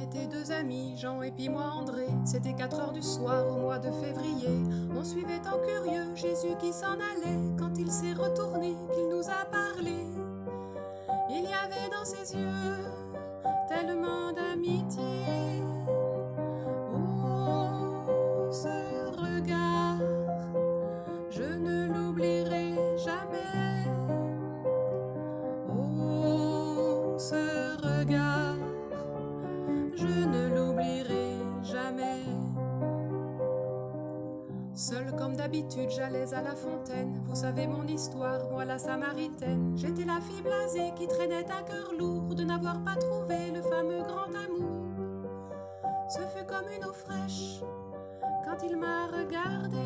était deux amis, Jean et puis moi André. C'était 4 heures du soir au mois de février. On suivait en curieux Jésus qui s'en allait. Quand il s'est retourné, qu'il nous a parlé, il y avait dans ses yeux tellement d'amitié. Oh, ce regard, je ne l'oublierai jamais. Oh, ce regard, je ne l'oublierai jamais. Seule comme d'habitude, j'allais à la fontaine. Vous savez mon histoire, moi la Samaritaine. J'étais la fille blasée qui traînait un cœur lourd de n'avoir pas trouvé le fameux grand amour. Ce fut comme une eau fraîche quand il m'a regardée.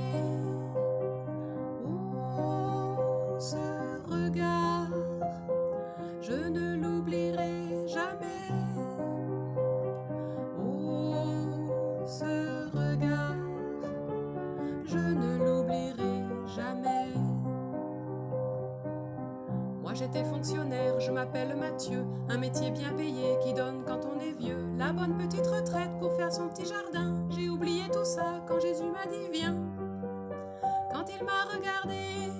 Oh, ce regard, je ne l'oublierai jamais. Oh, ce regard, je ne l'oublierai jamais. Moi j'étais fonctionnaire, je m'appelle Mathieu, un métier bien payé qui donne quand on est vieux. La bonne petite retraite pour faire son petit jardin. J'ai oublié tout ça quand Jésus m'a dit viens. Quand il m'a regardé,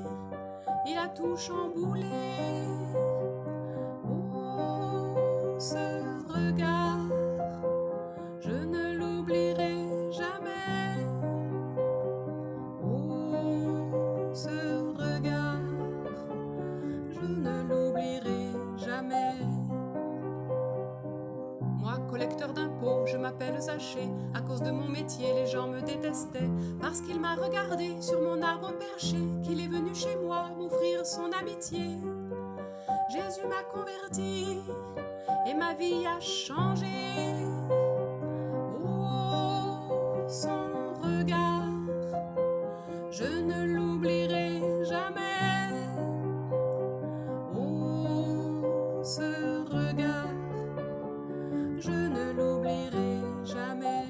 il a tout chamboulé. Oh, ce regard, je ne l'oublierai jamais. Oh, ce regard, je ne l'oublierai jamais. Moi, collecteur d'impôts, je m'appelle Zaché. À cause de mon métier, les gens me détestaient. Parce qu'il m'a regardé sur mon arbre perché, qu'il est venu chez moi m'offrir son amitié. Jésus m'a converti et ma vie a changé. Oh, son regard, je ne l'oublierai jamais. Oh, ce regard, je ne l'oublierai jamais.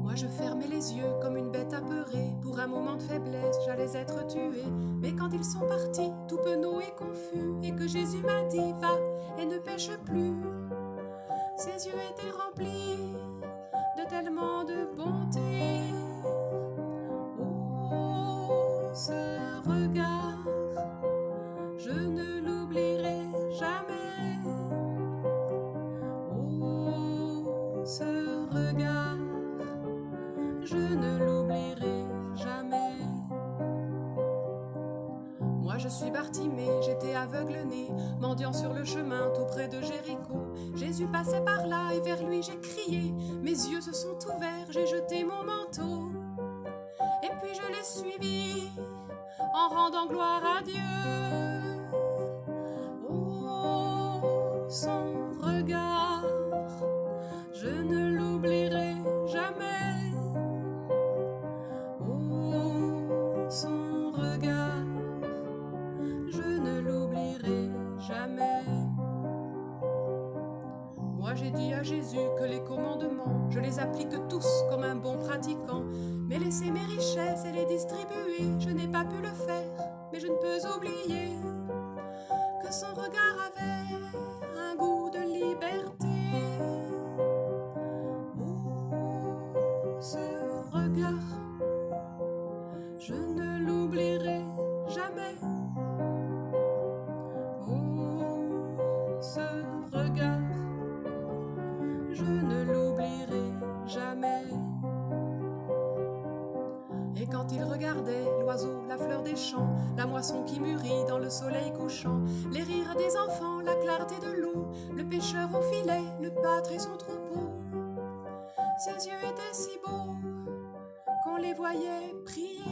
Moi je fermais les yeux comme une bête apeurée. Pour un moment de faiblesse, j'allais être tuée. Mais quand ils sont partis, tout penaud et confus, et que Jésus m'a dit va et ne pêche plus, ses yeux étaient remplis de tellement de bonté. Oh, ce regard, je ne l'oublierai jamais. Oh, ce regard, je ne l'oublierai jamais. Moi je suis Bartimée, j'étais aveugle-né, mendiant sur le chemin tout près de Jéricho. Jésus passait par là et vers lui j'ai crié. Mes yeux se sont ouverts, j'ai jeté mon manteau. Et puis je l'ai suivi en rendant gloire à Dieu. Oh, son regard, je ne l'oublierai jamais. Oh, son regard, je ne l'oublierai jamais. Moi j'ai dit à Jésus que les commandements, je les applique tous comme un bon pratiquant. Mais laisser mes richesses et les distribuer, je n'ai pas pu le faire, mais je ne peux oublier que son regard avait un goût de liberté. Oh, ce regard, je ne l'oublierai jamais. Oh, ce regard, je ne l'oublierai jamais. Et quand il regardait l'oiseau, la fleur des champs, la moisson qui mûrit dans le soleil couchant, les rires des enfants, la clarté de l'eau, le pêcheur au filet, le pâtre et son troupeau, ses yeux étaient si beaux qu'on les voyait prier.